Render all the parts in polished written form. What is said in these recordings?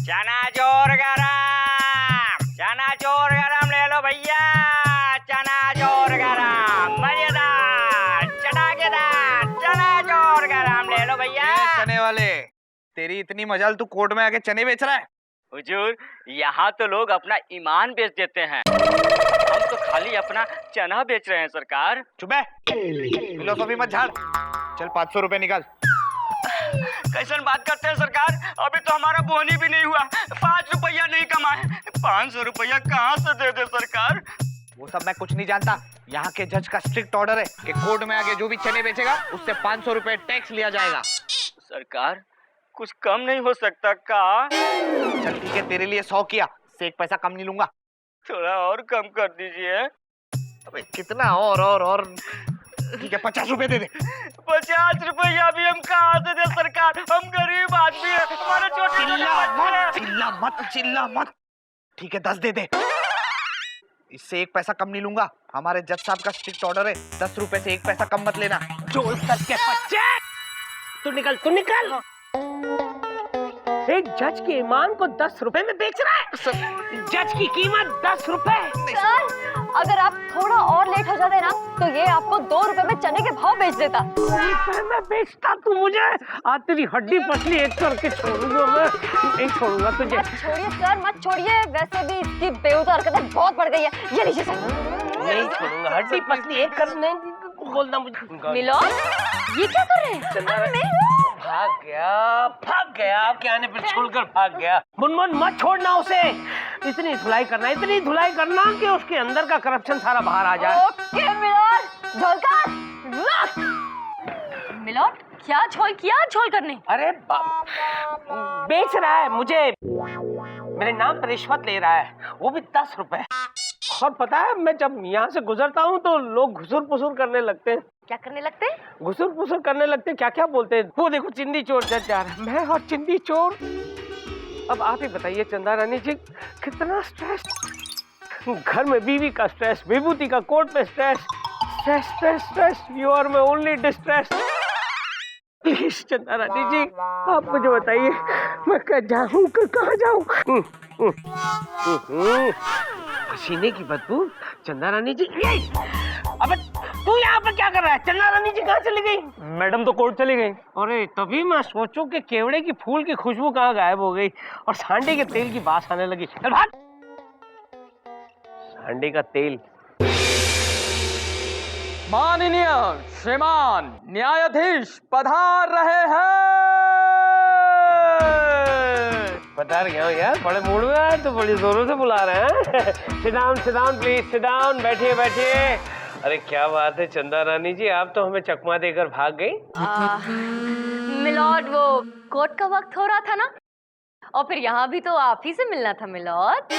चनाचूर गरम ले लो भैया। चनाचूर गरम मजेदार चटाकेदार चनाचूर गरम ले लो भैया। चने वाले, तेरी इतनी मजाल, तू कोर्ट में आके चने बेच रहा है? हुजूर, यहाँ तो लोग अपना ईमान बेच देते हैं, हम तो खाली अपना चना बेच रहे हैं सरकार। चुप है, फिलोसॉफी मत झाड़। चल 500 रुपए निकाल। कैसन बात करते हैं सरकार, अभी तो हमारा बोनी भी नहीं हुआ, 5 रुपया नहीं कमाए, 500 रुपया कहाँ से दे दे सरकार? वो सब मैं कुछ नहीं जानता। यहाँ के जज का स्ट्रिक्ट ऑर्डर है कि कोर्ट में आके जो भी चने बेचेगा उससे 500 रुपए टैक्स लिया जाएगा। सरकार कुछ कम नहीं हो सकता का? चल ठीक है, तेरे लिए 100 किया, से 1 पैसा कम नहीं लूंगा। थोड़ा और कम कर दीजिए। अबे कितना और ठीक है, 50 रुपए दे दे। 50 रुपया भी हम कहाँ से दे सरकार, हम गरीब आदमी हैं, हमारे छोटे चिल्ला मत। ठीक है 10 दे दे, इससे 1 पैसा कम नहीं लूंगा। हमारे जज साहब का स्ट्रिक्ट ऑर्डर है, 10 रुपए से 1 पैसा कम मत लेना। जो के बच्चे, तू निकल। एक जज के ईमान को 10 रुपए में बेच रहा है। जज की कीमत 10 रुपए। सर, अगर आप थोड़ा और लेट हो जाते ना तो ये आपको 2 रुपए में चने के भाव बेच देता। मैं बेचता तू मुझे? आज तेरी हड्डी पसली एक करके छोड़ूंगा मैं, नहीं छोड़ूंगा तुझे। मत छोड़िए सर, मत छोड़िए, वैसे भी इसकी बेहुदा हरकतें बहुत बढ़ गई है। ये लीजिए सर। नहीं छोड़ूंगा, हड्डी पसली एक करने बोलना मुझे। मिलो, ये क्या कर रहे हैं? भाग गया आपके आने पर छोड़कर भाग गया। मुनमुन मत छोड़ना उसे, इतनी धुलाई करना कि उसके अंदर का करप्शन सारा बाहर आ जाए। ओके मिलोट, झोलकर मिलोट, क्या झोल करने? अरे बेच रहा है मुझे, मेरे नाम पर रिश्वत ले रहा है, वो भी 10 रुपए। और पता है, मैं जब यहाँ से गुजरता हूँ तो लोग घुसुर पुसुर करने लगते हैं। क्या करने लगते हैं? घुसुर पुसुर करने लगते हैं। क्या बोलते हैं? वो देखो चिंदी चोर जज जा रहा है, मैं और चिंदी चोर। अब आप ही बताइए चंदा रानी जी, कितना स्ट्रेस, घर में बीवी का स्ट्रेस, विभूति का कोर्ट में stress, you are my only distress. Please Chanda Rani जी, आप मुझे बताइए मैं कहाँ जाऊँ? पसीने की बदबू, चंदा रानी जी। अबे तू यहाँ पर क्या कर रहा है? चंदा रानी जी कहाँ चली गई? मैडम तो कोर्ट चली गई। अरे तभी मैं सोचूं कि केवड़े की फूल की खुशबू कहाँ गायब हो गई और सांडे के तेल की बात आने लगी। चल भाग। सांडे का तेल। माननीय श्रीमान न्यायाधीश पधार रहे हैं। पधार गया यार, बड़े मूड में आए तो बड़ी जोरों से बुला रहे हैं। Sit down please, sit down, बैठिए। अरे क्या बात है चंदा रानी जी, आप तो हमें चकमा देकर भाग गई। मिलोट, वो कोर्ट का वक्त हो रहा था ना, और फिर यहाँ भी तो आप ही से मिलना था मिलोट।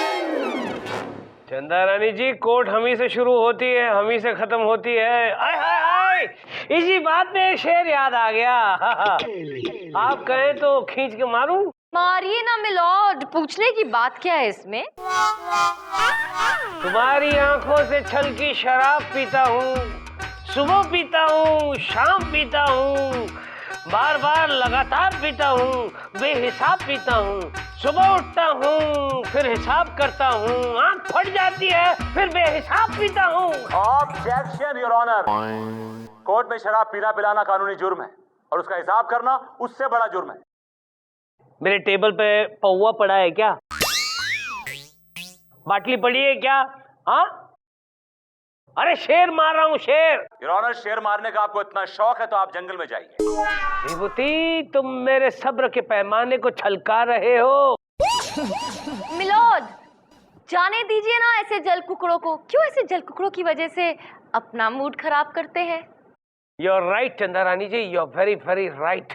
चंदा रानी जी, कोर्ट हम ही से शुरू होती है, हम ही से खत्म होती है। आय हाय हाय, इसी बात में एक शेर याद आ गया। आप कहें तो खींच के मारूं? मारिए ना मिलोट, पूछने की बात क्या है इसमें? तुम्हारी आंखों से छल की शराब पीता हूँ, सुबह पीता हूँ, शाम पीता हूँ, बार लगातार पीता हूँ, बेहिसाब पीता हूँ, सुबह उठता हूँ, फिर हिसाब करता हूँ, आंख फट जाती है, फिर बेहिसाब पीता हूँ। ऑब्जेक्शन योर ऑनर, कोर्ट में शराब पीना पिलाना कानूनी जुर्म है और उसका हिसाब करना उससे बड़ा जुर्म है। मेरे टेबल पे पौवा पड़ा है क्या? बाटली पड़ी है क्या? हाँ, अरे शेर मार रहा हूँ, शेर। योर ऑनर, शेर मारने का आपको इतना शौक है तो आप जंगल में जाइए। विभूति, तुम मेरे सब्र के पैमाने को छलका रहे हो। मिलोट, जाने दीजिए ना ऐसे जल कुकड़ों को। क्यों ऐसे जल कुकड़ों की वजह से अपना मूड खराब करते हैं? यू आर राइट चंदा रानी जी, यू आर वेरी राइट।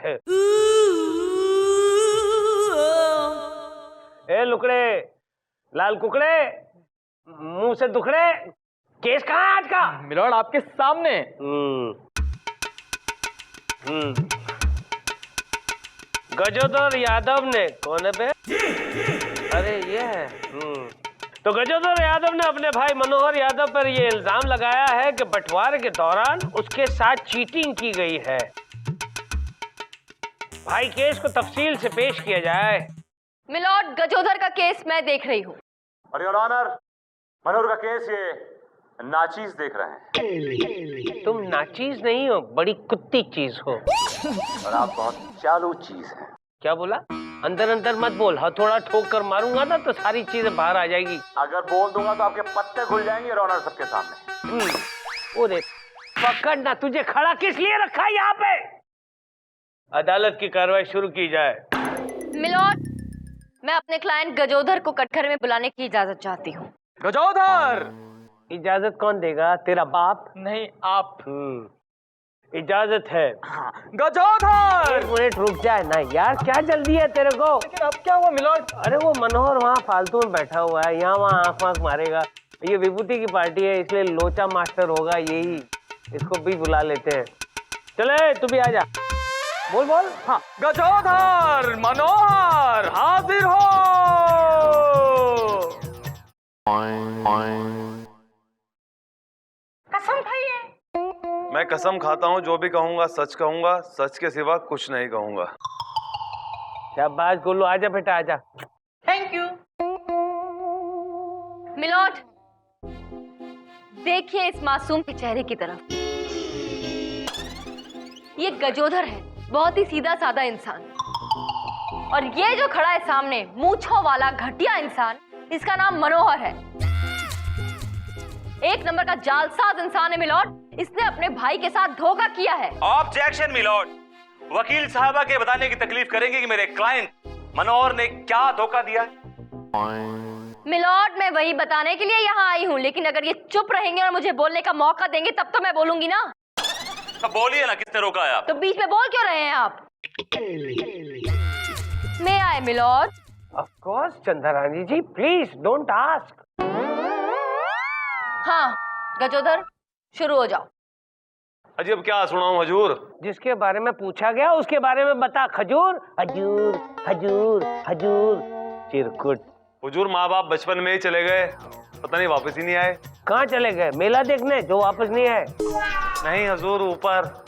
ए लुकड़े, लाल कुकड़े, मुंह से दुखड़े, केस कहाँ है आज का? मिलोट आपके सामने। गजोदर यादव ने, कौन है बे? अरे ये है। तो गजोदर यादव ने अपने भाई मनोहर यादव पर यह इल्जाम लगाया है कि बंटवारे के दौरान उसके साथ चीटिंग की गई है। भाई केस को तफसील से पेश किया जाए। मिलॉर्ड, गजोधर का केस मैं देख रही हूँ। और योर ऑनर, मनोहर का केस ये नाचीज देख रहे हैं। तुम नाचीज नहीं हो, बड़ी कुत्ती चीज हो। और आप बहुत चालू चीज हैं। क्या बोला? अंदर अंदर मत बोल, हथौड़ा ठोक कर मारूंगा ना तो सारी चीजें बाहर आ जाएगी। अगर बोल दूंगा तो आपके पत्ते खुल जाएंगे योर ऑनर सबके सामने। ओरे पकड़ना, तुझे खड़ा किस लिए रखा है यहाँ पे? अदालत की कार्रवाई शुरू की जाए। मिलॉर्ड, मैं अपने क्लाइंट गजोधर को कटघरे में बुलाने की इजाजत चाहती हूँ। गजोधर! इजाजत कौन देगा? तेरा बाप? नहीं, आप। इजाजत है। गजोधर! एक मिनट रुक जाए ना यार, क्या जल्दी है तेरे को? लेकिन अब क्या हुआ मिलॉर्ड? अरे वो मनोहर वहाँ फालतू में बैठा हुआ है, यहाँ वहाँ आंख आंख मारेगा। ये विभूति की पार्टी है, इसलिए लोचा मास्टर होगा यही, इसको भी बुला लेते हैं। चले तू भी आजा। बोल बोल। हाँ, गजोधर, मनोहर हाजिर हो। कसम खाइए। मैं कसम खाता हूँ, जो भी कहूँगा सच कहूँगा, सच के सिवा कुछ नहीं कहूँगा। शाबाश गोलू, आजा बेटा आजा। Thank you. मिलॉर्ड, देखिए इस मासूम के चेहरे की तरफ। ये गजोधर है, बहुत ही सीधा साधा इंसान। और ये जो खड़ा है सामने, मूंछों वाला घटिया इंसान, इसका नाम मनोहर है। एक नंबर का जालसाज इंसान है मिलॉर्ड। इसने अपने भाई के साथ धोखा किया है। Objection milord. वकील साहबा के बताने की तकलीफ करेंगे कि मेरे क्लाइंट मनोहर ने क्या धोखा दिया। मिलॉर्ड, मैं वही बताने के लिए यहाँ आई हूँ, लेकिन अगर ये चुप रहेंगे और मुझे बोलने का मौका देंगे तब तो मैं बोलूंगी ना। तो बोलिए ना, किसने रोका है आप? तो बीच में बोल क्यों रहे हैं आप? मैं आए milord. Of course Chandrani ji, please don't ask. हाँ गजोधर, शुरू हो जाओ। अजी अब क्या सुनाऊं हजूर? जिसके बारे में पूछा गया उसके बारे में बता। खजूर हजूर हजूर हजूर चिरकुट। हुजूर माँ बाप बचपन में ही चले गए, पता नहीं वापस ही नहीं आए। कहाँ चले गए? मेला देखने, जो वापस नहीं आए? नहीं हजूर, ऊपर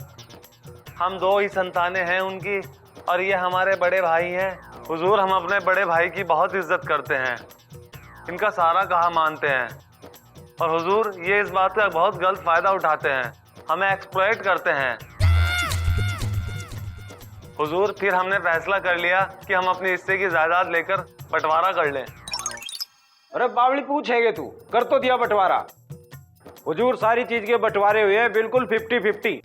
हम दो ही संतानें हैं उनकी, और ये हमारे बड़े भाई हैं। हुजूर हम अपने बड़े भाई की बहुत इज्जत करते हैं, इनका सारा कहा मानते हैं। और हुजूर ये इस बात का बहुत गलत फायदा उठाते हैं, हमें एक्सप्लॉइट करते हैं। हुजूर फिर हमने फैसला कर लिया कि हम अपने हिस्से की जायदाद लेकर बंटवारा कर लें। अरे बावली पूछेगे तू, कर तो दिया बंटवारा। हुजूर सारी चीज के बंटवारे हुए हैं, बिल्कुल 50-50।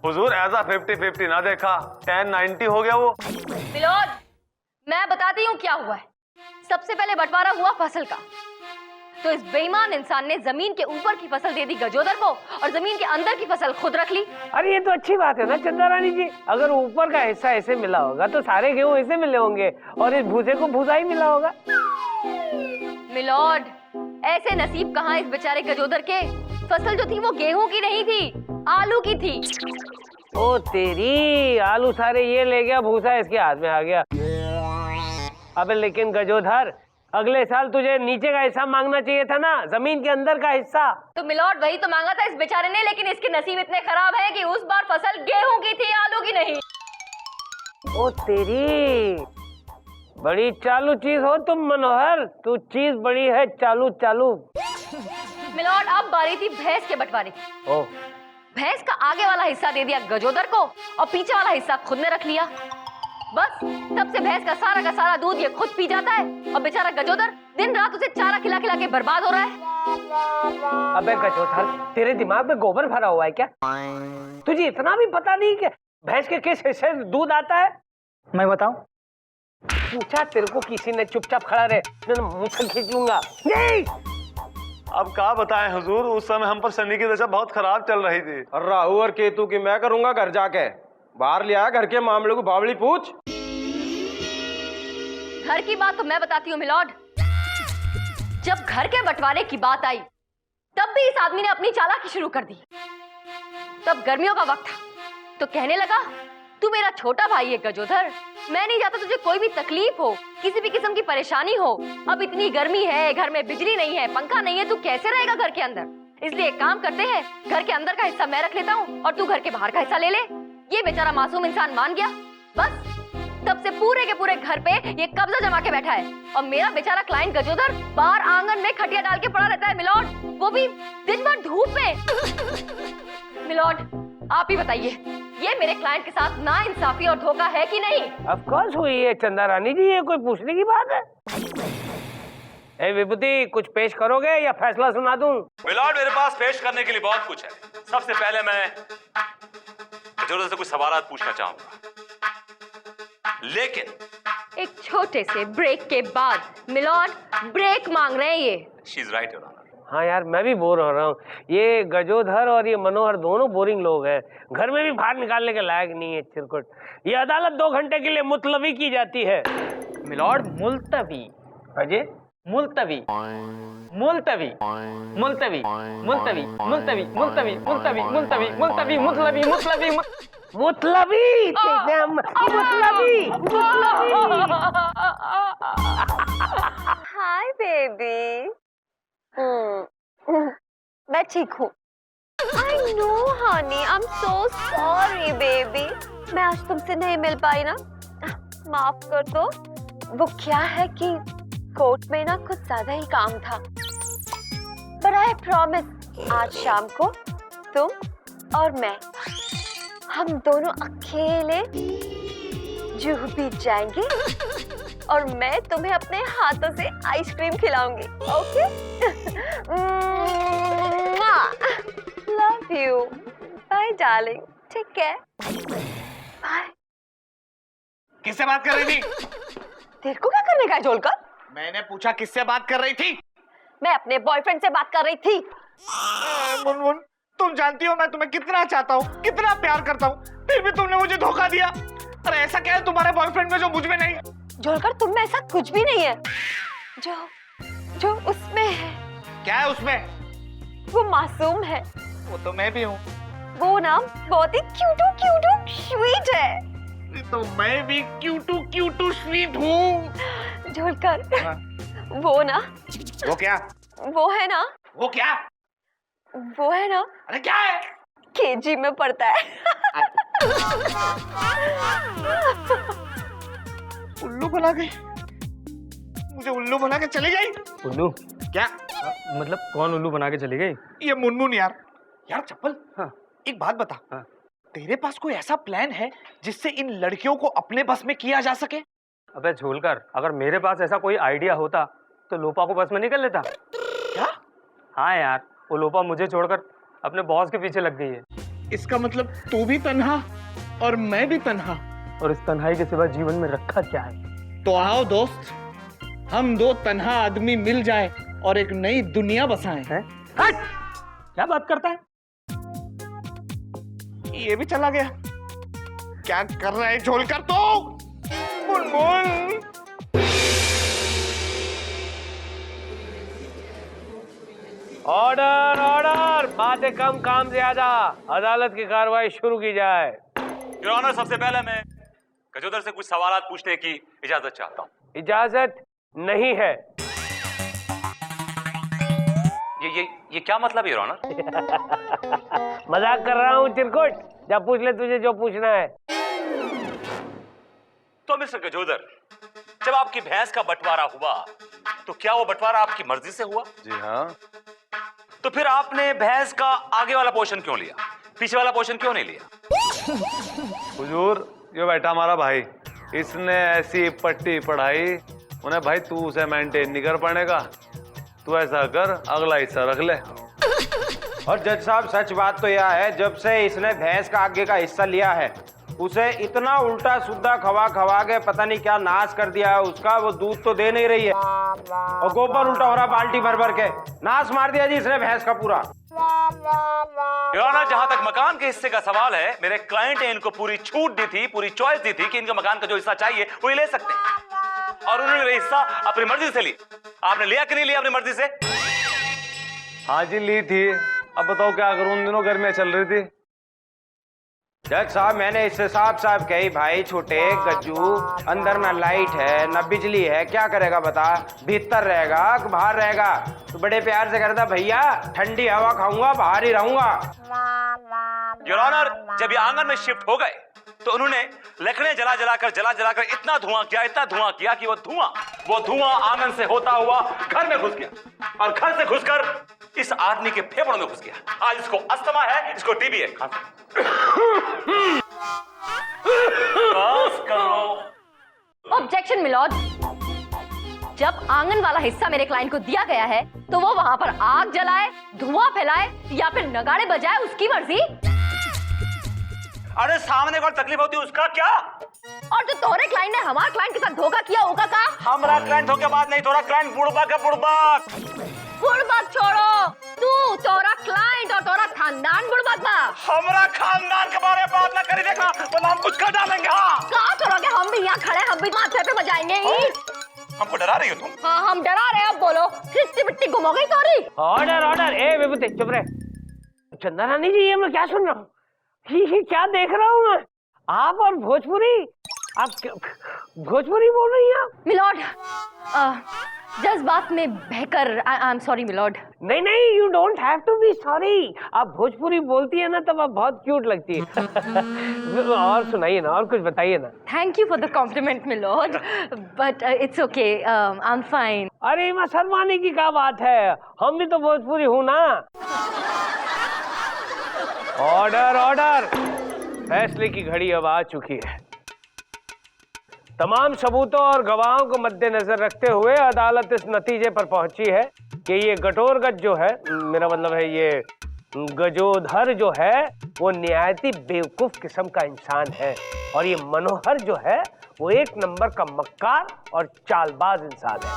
हुजूर ऐसा 50-50 ना देखा, 10-90 हो गया वो। मिलॉर्ड, मैं बताती हूँ क्या हुआ है। सबसे पहले बंटवारा हुआ फसल का, तो इस बेईमान इंसान ने जमीन के ऊपर की फसल दे दी गजोधर को और जमीन के अंदर की फसल खुद रख ली। अरे ये तो अच्छी बात है ना चंद्रानी जी, अगर ऊपर का हिस्सा ऐसे मिला होगा तो सारे गेहूं ऐसे मिले होंगे और इस भूसे को भूसा ही मिला होगा। मिलॉर्ड, ऐसे नसीब कहाँ इस बेचारे गजोधर के। फसल जो थी वो गेहूं की नहीं थी, आलू की थी। ओ तेरी, आलू सारे ये ले गया, भूसा इसके हाथ में आ गया। अबे लेकिन गजोधर, अगले साल तुझे नीचे का हिस्सा मांगना चाहिए था ना, जमीन के अंदर का हिस्सा। तो मिलॉर्ड वही तो मांगा था इस बेचारे ने, लेकिन इसके नसीब इतने खराब है कि उस बार फसल गेहूं की थी, आलू की नहीं। ओ तेरी, बड़ी चालू चीज हो तुम मनोहर, तू चीज बड़ी है चालू चालू। मिलॉर्ड, अब बारी थी भैंस के बंटवारे की। ओ, भैंस का आगे वाला हिस्सा दे दिया गजोधर को और पीछे वाला हिस्सा खुद ने रख लिया। बस तब से भैंस का सारा दूध ये खुद पी जाता है और बेचारा गजोधर दिन रात उसे चारा खिला खिला के बर्बाद हो रहा है। अबे गजोधर, तेरे दिमाग में गोबर भरा हुआ है क्या? तुझे इतना भी पता नहीं कि भैंस के किस हिस्से से दूध आता है? मैं बताऊं? पूछा तेरे को किसी ने, चुपचाप खड़ा रहे, मुंह से खींच लूंगा। अब क्या बताएं हुजूर, उस समय हम पर शनि की दशा बहुत खराब चल रही थी। और राहु और केतु की मैं करूंगा घर जाके। बाहर लिया घर के मामले को, बावली पूछ। घर की बात तो मैं बताती हूँ मिलॉर्ड। जब घर के बंटवारे की बात आई तब भी इस आदमी ने अपनी चालाकी शुरू कर दी। तब गर्मियों का वक्त था तो कहने लगा, तू मेरा छोटा भाई है गजोधर, मैं नहीं चाहता तुझे कोई भी तकलीफ हो, किसी भी किस्म की परेशानी हो। अब इतनी गर्मी है, घर में बिजली नहीं है, पंखा नहीं है, तू कैसे रहेगा घर के अंदर? इसलिए एक काम करते हैं, घर के अंदर का हिस्सा मैं रख लेता हूँ और तू घर के बाहर का हिस्सा ले ले। ये बेचारा मासूम इंसान मान गया। बस तब से पूरे के पूरे घर पे ये कब्जा जमा के बैठा है और मेरा बेचारा क्लाइंट गजोदर बाहर आंगन में खटिया डाल के पड़ा रहता है मिलॉर्ड, वो भी दिन भर धूप में। मिलॉर्ड आप ही बताइए, ये मेरे क्लाइंट के साथ नाइंसाफी और धोखा है कि नहीं? ऑफ कोर्स हुई है चंदा रानी जी, ये कोई पूछने की बात है? ए विभूति, कुछ पेश करोगे या फैसला सुना दूं? मिलॉर्ड, मेरे पास पेश करने के लिए बहुत कुछ है। सबसे पहले मैं गजोदर से कुछ सवाल पूछना चाहूंगा, लेकिन एक छोटे से ब्रेक के बाद मिलॉर्ड ब्रेक मांग रहे हैं ये। She is right your honour. हाँ यार, मैं भी बोर हो रहा हूँ। ये गजोधर और ये मनोहर दोनों बोरिंग लोग हैं, घर में भी बाहर निकालने के लायक नहीं है चिरकुट। ये अदालत 2 घंटे के लिए मुलतवी की जाती है। मिलॉर्ड, मुलतवी अजय, मुलतवी मुलतवी मुलतवी मुलतवी मुलतवी मुलतवी मुलतवी मुलतवी मुलतवी मुलतवी मुलतवी मुतलबी हाय बेबी। मैं ठीक हूँ। I know honey, I am so sorry baby. मैं आज तुमसे नहीं मिल पाई ना, माफ कर दो। वो क्या है कि कोर्ट में ना कुछ ज्यादा ही काम था, पर आई प्रॉमिस आज शाम को तुम और मैं, हम दोनों अकेले जूहू बीच जाएंगे और मैं तुम्हें अपने हाथों से आइसक्रीम खिलाऊंगी। Okay? Love you. Bye darling. ठीक है, बाय। किससे बात कर रही थी? तेरे को क्या करने का है जोलकर? मैंने पूछा किससे बात कर रही थी? मैं अपने बॉयफ्रेंड से बात कर रही थी। मुनमुन, तुम जानती हो मैं तुम्हें कितना चाहता हूँ, कितना प्यार करता हूँ, फिर भी तुमने मुझे धोखा दिया। अरे ऐसा क्या है तुम्हारे बॉयफ्रेंड में जो मुझ में नहीं? जोलकर, तुम में ऐसा कुछ भी नहीं है जो उसमें है। क्या है उसमें? वो मासूम है। वो तो मैं भी हूँ। वो ना बहुत ही क्यूटू स्वीट है। तो मैं भी क्यूटू स्वीट हूँ। जोलकर, हाँ। वो ना, वो क्या? वो है ना, वो क्या? वो है ना, अरे क्या है? केजी में पढ़ता है। उल्लू बना गई, मुझे उल्लू बना के चली गई। उल्लू? क्या मतलब कौन उल्लू बना के चली गई? ये मुनमुन यार चप्पल। हाँ। एक बात बता, हाँ। तेरे पास कोई ऐसा प्लान है जिससे इन लड़कियों को अपने बस में किया जा सके? अबे झोलकर, अगर मेरे पास ऐसा कोई आइडिया होता तो लोपा को बस में निकल लेता। क्या? हाँ यार, वो लोपा मुझे छोड़कर अपने बॉस के पीछे लग गई है। इसका मतलब तू भी तन्हा और मैं भी तन्हा, और इस तन्हाई के सिवा जीवन में रखा क्या है? तो आओ दोस्त, हम 2 तन्हा आदमी मिल जाएं और एक नई दुनिया बसाएं। हैं? हट! क्या बात करता है? ये भी चला गया। क्या कर रहा है झोलकर तो? मुनमुन, ऑर्डर ऑर्डर, बातें कम काम ज्यादा। अदालत की कार्रवाई शुरू की जाए। योर ऑनर, सबसे पहले मैं गजोदर से कुछ सवाल पूछने की इजाजत चाहता हूँ। इजाजत नहीं है। ये क्या मतलब है योर ऑनर? मजाक कर रहा हूँ चिरकुट, जा पूछ ले तुझे जो पूछना है। तो मिस्टर गजोदर, जब आपकी भैंस का बंटवारा हुआ तो क्या वो बंटवारा आपकी मर्जी से हुआ? जी हाँ। तो फिर आपने भैंस का आगे वाला पोर्शन क्यों लिया, पीछे वाला पोर्शन क्यों नहीं लिया? हुजूर, ये बैठा हमारा भाई, इसने ऐसी पट्टी पढ़ाई, उन्हें भाई तू उसे मेंटेन नहीं कर पाएगा, तू ऐसा कर अगला हिस्सा रख ले। और जज साहब, सच बात तो यह है, जब से इसने भैंस का आगे का हिस्सा लिया है, उसे इतना उल्टा सुद्धा खवा खवा के पता नहीं क्या नाश कर दिया है उसका। वो दूध तो दे नहीं रही है और गोबर उल्टा हो रहा बाल्टी भर भर के। नाश मार दिया जी इसने भैंस का पूरा। योर ऑनर, जहां तक मकान के हिस्से का सवाल है, मेरे क्लाइंट ने इनको पूरी छूट दी थी, पूरी चॉइस दी थी कि इनका मकान का जो हिस्सा चाहिए वो ये ले सकते हैं, और उन्होंने ये हिस्सा अपनी मर्जी से ली। आपने लिया कि नहीं लिया अपनी मर्जी से? हाँ जी, ली थी। अब बताओ क्या करूं, उन दिनों गर्मियां चल रही थी। जज साहब, मैंने इससे साफ साफ कही, भाई छोटे गज्जू, अंदर ना लाइट है ना बिजली है, क्या करेगा बता? भीतर रहेगा कि बाहर रहेगा? तो बड़े प्यार से कहता, भैया ठंडी हवा खाऊंगा, बाहर ही रहूंगा। योर ऑनर, जब ये आंगन में शिफ्ट हो गए तो उन्होंने लकड़ियां जला जलाकर इतना धुआं किया कि वो धुआं आंगन से होता हुआ घर में घुस गया और घर से घुसकर इस आदमी के फेफड़ों में घुस गया। आज इसको अस्थमा है, इसको टीबी है। बस करो। ऑब्जेक्शन मिलॉर्ड, जब आंगन वाला हिस्सा मेरे क्लाइंट को दिया गया है तो वो वहां पर आग जलाए, धुआं फैलाए या फिर नगाड़े बजाए, उसकी मर्जी। अरे सामने कोई तकलीफ होती है उसका क्या? और जो तोरे क्लाइंट ने हमारे क्लाइंट के साथ धोखा किया होगा का? हमारा क्लाइंट धोखे बात नहीं, तोरा क्लाइंट बुड़बक है, बुड़बक। बुड़बक छोड़ो, तू, तोरा क्लाइंट और तोरा खानदान बुड़बक बा। हमारा खानदान के बारे में बात ना करी, देखना वरना हम कुछ कर डालेंगे। कहा करोगे? हम भी यहाँ खड़े, हम भी माथे पे बजाएंगे। हमको डरा रही हो तुम? हाँ, हम डरा रहे हैं। अब बोलो, कितनी मिट्टी गुम हो गई तोरी? ऑर्डर। ए विभूति चुप रहे। चंदा रानी जी, ये मैं क्या सुन रहा हूँ? ये क्या देख रहा हूँ मैं? आप और भोजपुरी, आप भोजपुरी बोल रही हैं आप? मिलॉर्ड, जज्बात में बहकर आई एम सॉरी मिलॉर्ड। नहीं, you don't have to be sorry. आप भोजपुरी बोलती है ना तब आप बहुत क्यूट लगती है। और सुनाइए ना, और कुछ बताइए ना। Thank you for the compliment milord, but it's okay, I am fine. अरे मैं शर्माने की क्या बात है, हम भी तो भोजपुरी हूँ ना। ऑर्डर। फैसले की घड़ी अब आ चुकी है। तमाम सबूतों और गवाहों को मद्देनजर रखते हुए अदालत इस नतीजे पर पहुंची है कि ये गटोरगज जो है, मेरा मतलब है ये गजोधर जो है, वो निहायती बेवकूफ किस्म का इंसान है और ये मनोहर जो है वो एक नंबर का मक्कार और चालबाज इंसान है।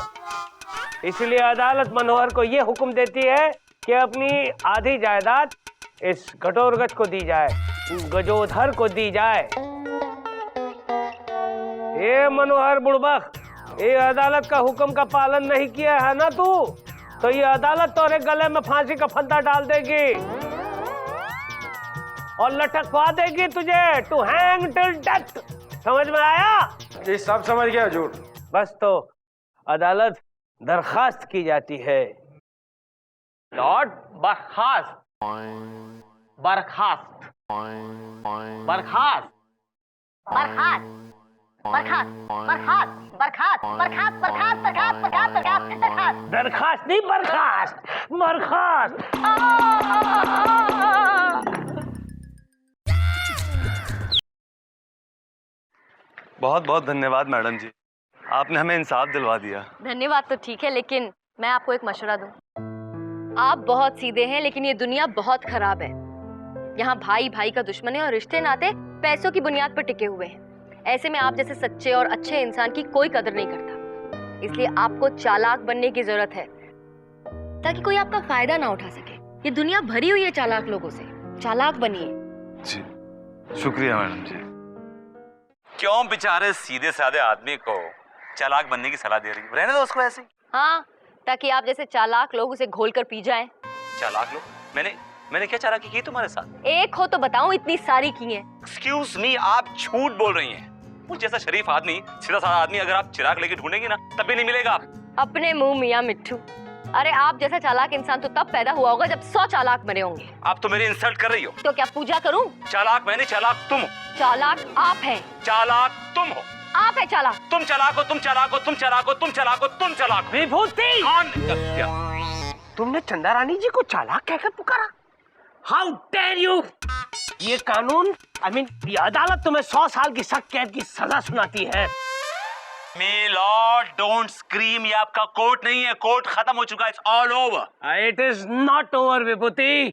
इसलिए अदालत मनोहर को ये हुक्म देती है कि अपनी आधी जायदाद इस गटोरगज को दी जाए, गजोधर को दी जाए। ये मनोहर बुड़बक, ये अदालत का हुक्म का पालन नहीं किया है ना तू, तो ये अदालत तोरे गले में फांसी का फंदा डाल देगी और लटकवा देगी तुझे, टू हैंग टिल डेथ। समझ में आया? ये सब समझ गया हजूर। बस तो अदालत दरखास्त की जाती है। लॉर्ड, बर्खास्त। बर्खास्त। बर्खास्त। बरखास्त, बरखास्त, बरखास्त, बरखास्त, बरखास्त, बरखास्त, बरखास्त, बरखास्त, बरखास्त, बरखास्त। दरखास्त नहीं, बर्खास्त, बर्खास्त। बहुत बहुत धन्यवाद मैडम जी, आपने हमें इंसाफ दिलवा दिया। धन्यवाद तो ठीक है, लेकिन मैं आपको एक मशवरा दूं। आप बहुत सीधे हैं लेकिन ये दुनिया बहुत खराब है। यहाँ भाई भाई का दुश्मन है और रिश्ते नाते पैसों की बुनियाद पर टिके हुए हैं। ऐसे में आप जैसे सच्चे और अच्छे इंसान की कोई कदर नहीं करता। इसलिए आपको चालाक बनने की जरूरत है ताकि कोई आपका फायदा ना उठा सके। ये दुनिया भरी हुई है चालाक लोगों से। चालाक बनिए। जी, शुक्रिया मैडम जी। क्यों बेचारे सीधे साधे आदमी को चालाक बनने की सलाह दे रही है? रहने दो उसको ऐसे ही। हाँ, ताकि आप जैसे चालाक लोग उसे घोल कर पी जाएं। चालाक लोग? मैंने क्या चालाकी की तुम्हारे साथ? एक हो तो बताऊं, इतनी सारी की हैं। एक्सक्यूज मी, आप झूठ बोल रही हैं। मुझ जैसा शरीफ आदमी, सीधा साधा आदमी अगर आप चिराग लेके ढूंढेंगी ना तब भी नहीं मिलेगा। अपने मुंह मियां मिट्ठू। अरे आप जैसा चालाक इंसान तो तब पैदा हुआ होगा जब 100 चालाक मरे होंगे। आप तो मेरी इंसल्ट कर रही हो। तो क्या पूजा करूं? चालाक मैं नहीं, चालाक तुम हो। चालाक आप हैं। चालाक तुम हो। आप है चालाक। तुम चालाक हो, तुम चालाक हो, तुम चालाक हो, तुम चालाक हो, तुम चालाक हो। विभूति, कौन? क्या? तुमने चंदा रानी जी को चालाक कहकर पुकारा? How dare you! ये कानून, ये अदालत तुम्हें 100 साल की सख्त कैद की सजा सुनाती है। मी लॉर्ड, डोंट स्क्रीम। ये आपका कोर्ट नहीं है, कोर्ट खत्म हो चुका है। It's all over. It is not over Vibhuti.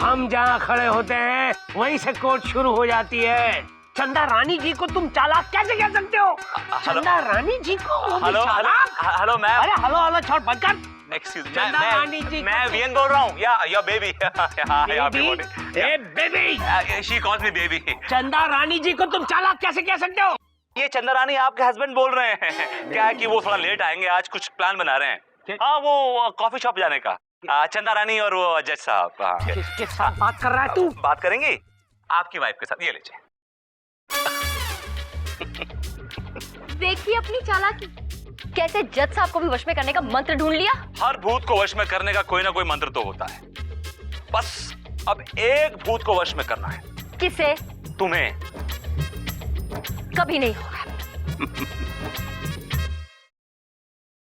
हम जहाँ खड़े होते हैं वहीं से कोर्ट शुरू हो जाती है। चंदा रानी जी को तुम चालाक कैसे कह सकते हो? चंदा रानी जी को वो भी चालाक? Hello ma'am. अरे हेलो छोड़ बंद कर। एक्सक्यूज चंदा रानी जी, मैं वीएन बोल रहा हूँ। या baby. Baby, she calls me baby. चंदा रानी जी को तुम चालाक कैसे कह सकते हो? ये चंदा रानी आपके हस्बैंड बोल रहे हैं। क्या है कि वो थोड़ा लेट आएंगे, आज कुछ प्लान बना रहे हैं। हाँ, वो कॉफी शॉप जाने का। चंदा रानी और वो जज साहब। किसके साथ बात कर रहा है तू? बात करेंगे आपकी वाइफ के साथ। ये लीजिए। देखिए अपनी चालाकी, कैसे जज साहब को भी वश में करने का मंत्र ढूंढ लिया। हर भूत को वश में करने का कोई ना कोई मंत्र तो होता है। बस अब एक भूत को वश में करना है। किसे? तुम्हें। कभी नहीं होगा।